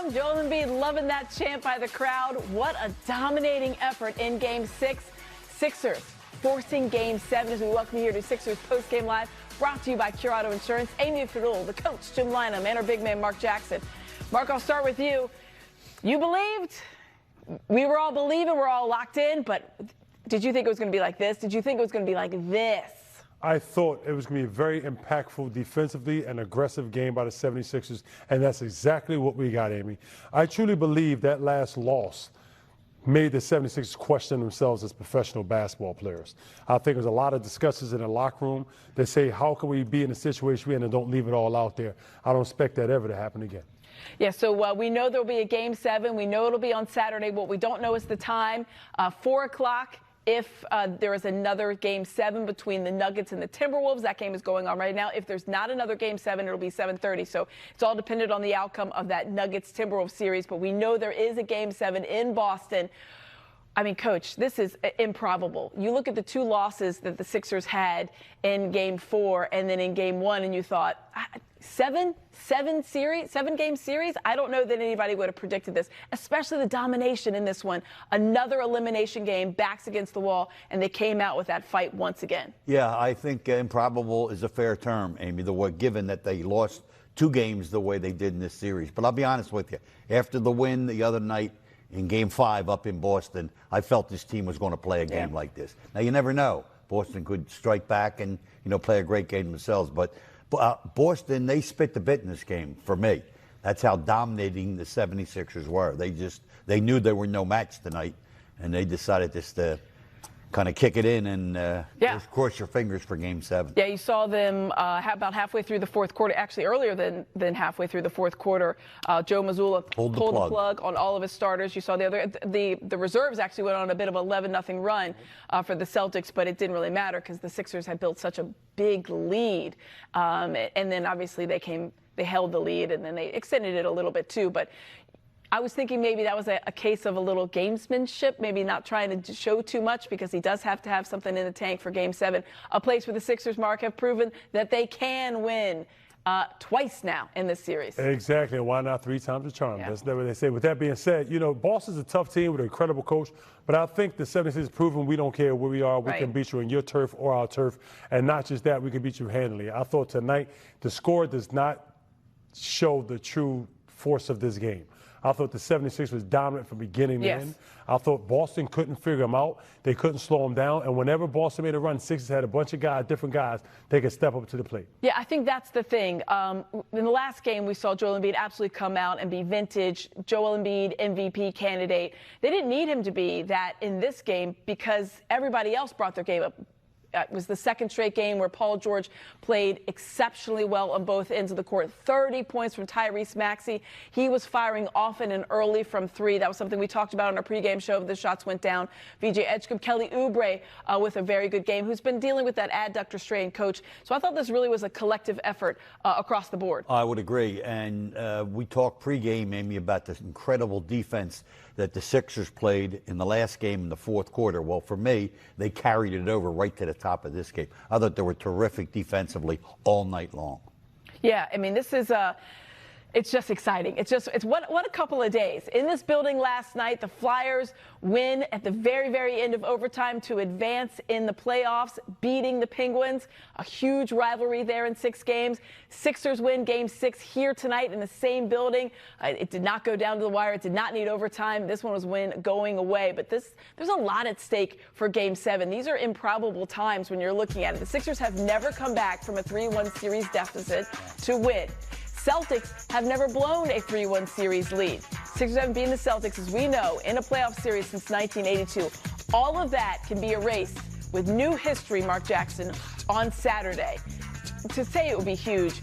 LeBron, Joel Embiid loving that chant by the crowd. What a dominating effort in Game 6. Sixers forcing Game 7 as we welcome you here to Sixers Postgame Live, brought to you by Cure Auto Insurance. Amy Fadul, the coach, Jim Lynam, and our big man, Mark Jackson. Mark, I'll start with you. You believed. We were all believing. We're all locked in. But did you think it was going to be like this? Did you think it was going to be like this? I thought it was going to be a very impactful defensively and aggressive game by the 76ers, and that's exactly what we got, Amy. I truly believe that last loss made the 76ers question themselves as professional basketball players. I think there's a lot of discussions in the locker room that say, how can we be in the situation we're in and don't leave it all out there? I don't expect that ever to happen again. Yeah, so we know there'll be a Game 7. We know it'll be on Saturday. What we don't know is the time, 4 o'clock. If there is another Game 7 between the Nuggets and the Timberwolves, that game is going on right now. If there's not another Game 7, it'll be 7:30. So it's all dependent on the outcome of that Nuggets-Timberwolves series. But we know there is a Game 7 in Boston. I mean, Coach, this is improbable. You look at the two losses that the Sixers had in Game 4 and then in Game 1, and you thought, seven-game series? I don't know that anybody would have predicted this, especially the domination in this one. Another elimination game, backs against the wall, and they came out with that fight once again. Yeah, I think improbable is a fair term, Amy, given that they lost 2 games the way they did in this series. But I'll be honest with you, after the win the other night in Game 5 up in Boston, I felt this team was going to play a game like this. Now, you never know. Boston could strike back and, play a great game themselves. But Boston, they spit the bit in this game for me. That's how dominating the 76ers were. They knew they were no match tonight, and they decided just to kind of kick it in and just cross your fingers for Game 7. Yeah, you saw them about halfway through the fourth quarter, actually earlier than halfway through the fourth quarter. Joe Mazzulla pulled the plug on all of his starters. You saw the reserves actually went on a bit of 11-0 run for the Celtics, but it didn't really matter because the Sixers had built such a big lead. And then obviously they held the lead, and then they extended it a little bit too. But I was thinking maybe that was a case of a little gamesmanship, maybe not trying to show too much because he does have to have something in the tank for Game 7, a place where the Sixers, Mark, have proven that they can win twice now in this series. Exactly, and why not 3 times the charm? That's what they say. With that being said, Boston's a tough team with an incredible coach, but I think the 76ers has proven we don't care where we are. We can beat you on your turf or our turf, and not just that, we can beat you handily. I thought tonight the score does not show the true force of this game. I thought the 76ers was dominant from beginning to end. I thought Boston couldn't figure them out. They couldn't slow them down. And whenever Boston made a run, Sixers had a bunch of guys, different guys, they could step up to the plate. Yeah, I think that's the thing. In the last game, we saw Joel Embiid absolutely come out and be vintage. Joel Embiid, MVP candidate. They didn't need him to be that in this game because everybody else brought their game up. It was the second straight game where Paul George played exceptionally well on both ends of the court. 30 points from Tyrese Maxey. He was firing often and early from 3. That was something we talked about on our pregame show. The shots went down. VJ Edgecombe, Kelly Oubre with a very good game, who's been dealing with that adductor strain, Coach. So I thought this really was a collective effort across the board. I would agree. And we talked pregame, Amy, about this incredible defense that the Sixers played in the last game in the fourth quarter. Well, for me, they carried it over right to the top of this game. I thought they were terrific defensively all night long. Yeah, I mean, this is it's just exciting. It's what a couple of days. In this building last night, the Flyers win at the very, very end of overtime to advance in the playoffs, beating the Penguins. A huge rivalry there in 6 games. Sixers win Game 6 here tonight in the same building. It did not go down to the wire. It did not need overtime. This one was going away. But there's a lot at stake for Game 7. These are improbable times when you're looking at it. The Sixers have never come back from a 3-1 series deficit to win. Celtics have never blown a 3-1 series lead. Sixers haven't beaten the Celtics, as we know, in a playoff series since 1982. All of that can be erased with new history, Mark Jackson, on Saturday. To say it would be huge.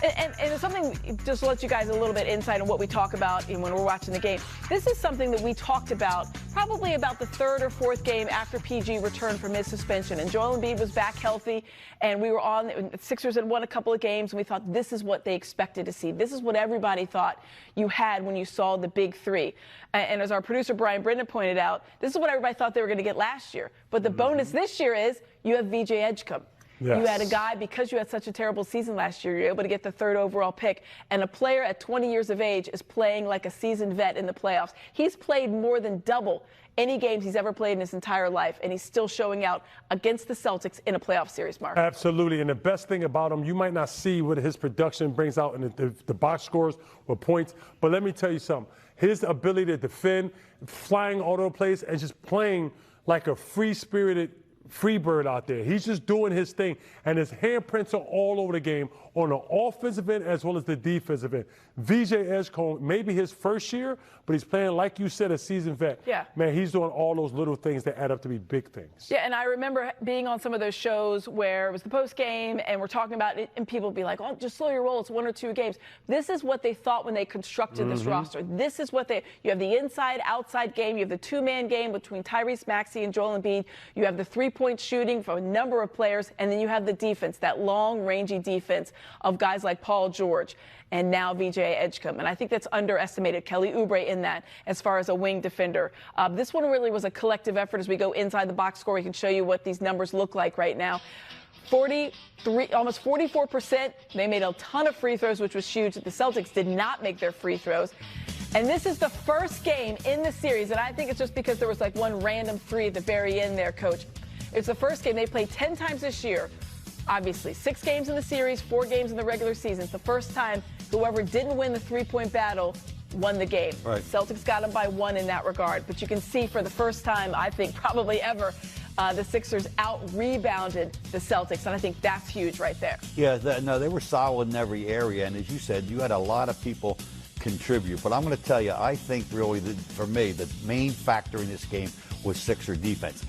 And it's something, just to let you guys a little bit insight on what we talk about when we're watching the game. This is something that we talked about probably about the 3rd or 4th game after PG returned from his suspension. And Joel Embiid was back healthy, and we were on. The Sixers had won a couple of games, and we thought this is what they expected to see. This is what everybody thought you had when you saw the big 3. And as our producer Brian Brendan pointed out, this is what everybody thought they were going to get last year. But the bonus this year is you have VJ Edgecombe. Yes. You had a guy, because you had such a terrible season last year, you're able to get the 3rd overall pick, and a player at 20 years of age is playing like a seasoned vet in the playoffs. He's played more than double any games he's ever played in his entire life, and he's still showing out against the Celtics in a playoff series, Mark. Absolutely, and the best thing about him, you might not see what his production brings out in the box scores or points, but let me tell you something. His ability to defend, flying all over the place, and just playing like a free-spirited free bird out there. He's just doing his thing, and his handprints are all over the game on the offensive end as well as the defensive end. VJ Edgecombe, maybe his first year, but he's playing, like you said, a seasoned vet. Yeah. Man, he's doing all those little things that add up to be big things. Yeah, and I remember being on some of those shows where it was the post game and we're talking about it, and people would be like, oh, just slow your roll. It's 1 or 2 games. This is what they thought when they constructed this roster. This is what you have the inside-outside game. You have the 2-man game between Tyrese Maxey and Joel Embiid. You have the 3-point shooting for a number of players, and then you have the defense, that long, rangy defense of guys like Paul George and now VJ Edgecombe. And I think that's underestimated. Kelly Oubre in that as far as a wing defender. This one really was a collective effort. As we go inside the box score, we can show you what these numbers look like right now. 43, almost 44%. They made a ton of free throws, which was huge. The Celtics did not make their free throws. And this is the first game in the series, and I think it's just because there was like one random 3 at the very end there, Coach. It's the first game. They played 10 times this year. Obviously, 6 games in the series, 4 games in the regular season. It's the first time whoever didn't win the 3-point battle won the game. Right. Celtics got them by 1 in that regard. But you can see for the first time, I think probably ever, the Sixers out-rebounded the Celtics, and I think that's huge right there. Yeah, no, they were solid in every area, and as you said, you had a lot of people contribute. But I'm going to tell you, I think really, for me, the main factor in this game was Sixer defense.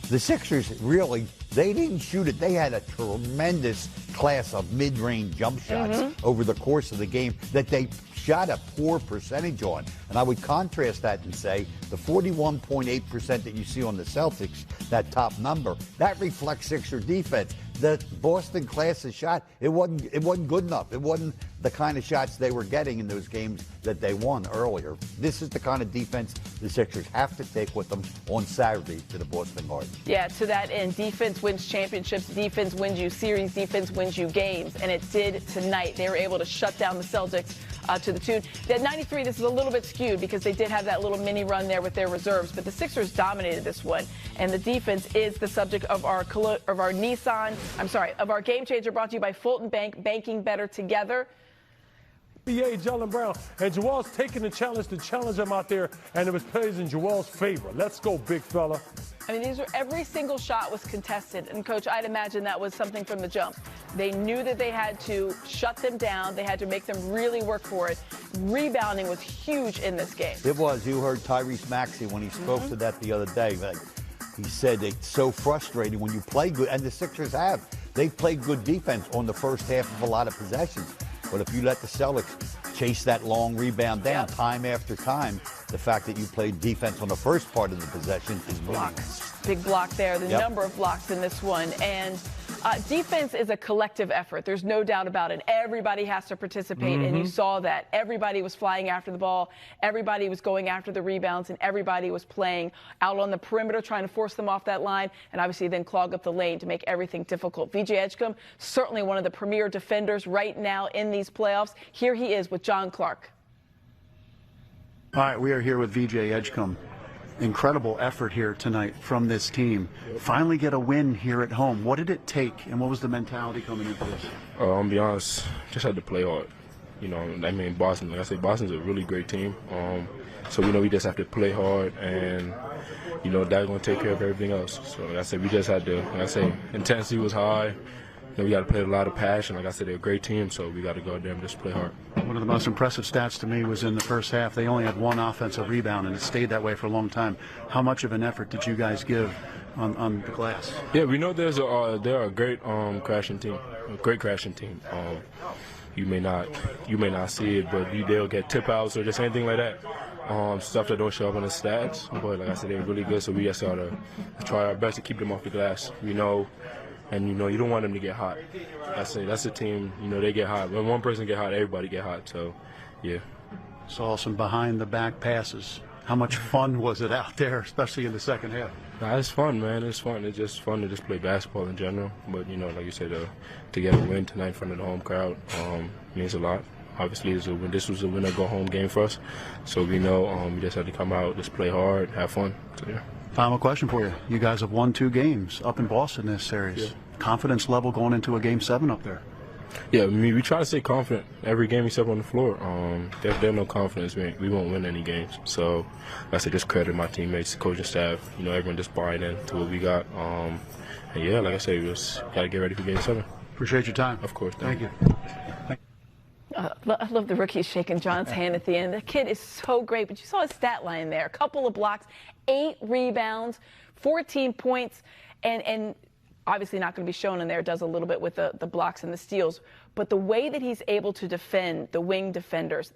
The Sixers really, they didn't shoot it. They had a tremendous class of mid-range jump shots over the course of the game that they shot a poor percentage on. And I would contrast that and say the 41.8% that you see on the Celtics, that top number, that reflects Sixer defense. The Boston class of shot, it wasn't good enough. It wasn't the kind of shots they were getting in those games that they won earlier. This is the kind of defense the Sixers have to take with them on Saturday to the Boston Garden. Yeah, to that end, defense wins championships, defense wins you series, defense wins you games, and it did tonight. They were able to shut down the Celtics to the tune. At 93, this is a little bit skewed because they did have that little mini run there with their reserves, but the Sixers dominated this one, and the defense is the subject of our game changer, brought to you by Fulton Bank, banking better together. NBA, Jaylen Brown, and Joel's taking the challenge to challenge him out there, and it was plays in Joel's favor. Let's go, big fella. I mean, every single shot was contested, and Coach, I'd imagine that was something from the jump. They knew that they had to shut them down. They had to make them really work for it. Rebounding was huge in this game. It was. You heard Tyrese Maxey when he spoke to that the other day. Like, he said it's so frustrating when you play good, and the Sixers have. They played good defense on the first half of a lot of possessions. But if you let the Celtics chase that long rebound down time after time, the fact that you played defense on the first part of the possession is blocks. Big block there, the number of blocks in this one. And defense is a collective effort. There's no doubt about it. Everybody has to participate, and you saw that. Everybody was flying after the ball. Everybody was going after the rebounds, and everybody was playing out on the perimeter, trying to force them off that line, and obviously then clog up the lane to make everything difficult. VJ Edgecombe, certainly one of the premier defenders right now in these playoffs. Here he is with John Clark. All right, we are here with VJ Edgecombe. Incredible effort here tonight from this team. Finally get a win here at home. What did it take, and what was the mentality coming into this? I'll be honest, just had to play hard. You know, I mean, Boston, like I said, Boston's a really great team. So we know we just have to play hard, and, you know, that's going to take care of everything else. So like I said, we just had to, like I say, intensity was high. You know, we got to play a lot of passion. Like I said, they're a great team, so we got to go out there and just play hard. One of the most impressive stats to me was in the first half. They only had 1 offensive rebound, and it stayed that way for a long time. How much of an effort did you guys give on the glass? Yeah, we know they're a great crashing team, a great crashing team. You may not see it, but they'll get tip outs or just anything like that. Stuff that don't show up on the stats. But like I said, they're really good, so we just gotta try our best to keep them off the glass. We know. And, you know, you don't want them to get hot. That's a team, you know, they get hot. When one person get hot, everybody get hot. So, yeah. Saw some behind-the-back passes. How much fun was it out there, especially in the second half? Nah, it's fun, man. It's fun. It's just fun to just play basketball in general. But, like you said, to get a win tonight in front of the home crowd means a lot. Obviously, this was a winner-go-home game for us. So we know we just had to come out, just play hard, have fun. So, yeah. Final question for you. You guys have won 2 games up in Boston this series. Yeah. Confidence level going into a Game 7 up there? Yeah, we try to stay confident every game we step on the floor. If there's no confidence, we won't win any games. So, like I said, just credit my teammates, coaching staff, everyone just buying in to what we got. And yeah, like I said, we just got to get ready for Game 7. Appreciate your time. Of course. Thank you. I love the rookie shaking John's hand at the end. The kid is so great, but you saw his stat line there. A couple of blocks, 8 rebounds, 14 points, and obviously not going to be shown in there. It does a little bit with the blocks and the steals. But the way that he's able to defend the wing players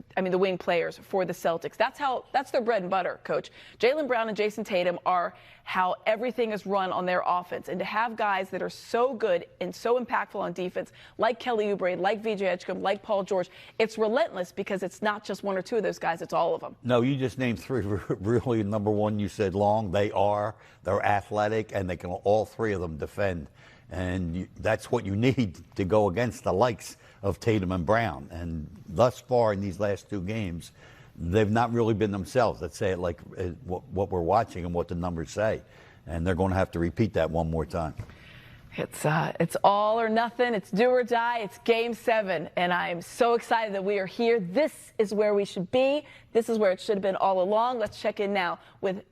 for the Celtics, that's their bread and butter, Coach. Jaylen Brown and Jason Tatum are how everything is run on their offense. And to have guys that are so good and so impactful on defense, like Kelly Oubre, like VJ Edgecombe, like Paul George, it's relentless because it's not just 1 or 2 of those guys, it's all of them. No, you just named 3 really. Number 1, you said long. They're athletic, and they can all 3 of them defend. And that's what you need to go against the likes of Tatum and Brown. And thus far in these last 2 games, they've not really been themselves. Let's say it like what we're watching and what the numbers say. And they're going to have to repeat that one more time. It's all or nothing. It's do or die. It's Game 7. And I'm so excited that we are here. This is where we should be. This is where it should have been all along. Let's check in now with